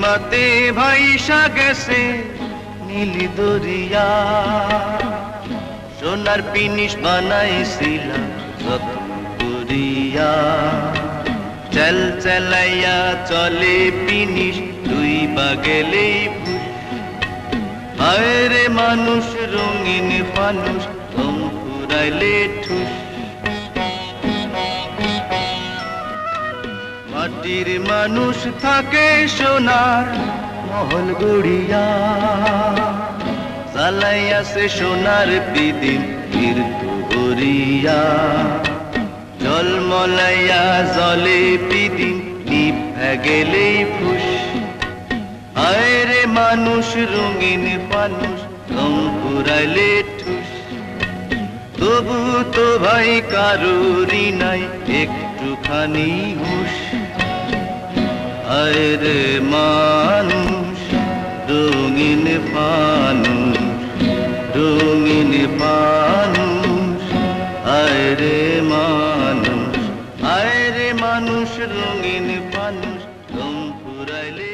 মাতে ভাইসা গেছে নীলি দরিয়া, সোনার পিনিস বানাইছিলাম যত্ন করিয়া। চেল চেলাইয়া চলে পিনিস দুই বাগেলেই ফুস, হায় রে মানুষ রঙিন ফানুষ দম ফুরাইলে ঠুস। মাটির মানুষ থাকে সোনার মহল গড়িয়া, জ্বালাইয়াছে সোনার পিদিম মৃত্যু হরিয়া। জলমলাইয়া জলে পিদিম নিভে গেলেই ফুস, হায় রে মানুষ রঙিন ফানুষ দম ফুরাইলে ঠুস। তবু তো ভাই কারুরই নাই একটুখানি হুশ, হায় রে মানুষ রঙিন ফানুষ, রঙিন ফানুষ। হায় রে মানুষ, হায় রে মানুষ রঙিন ফানুষ দম ফুরাইলে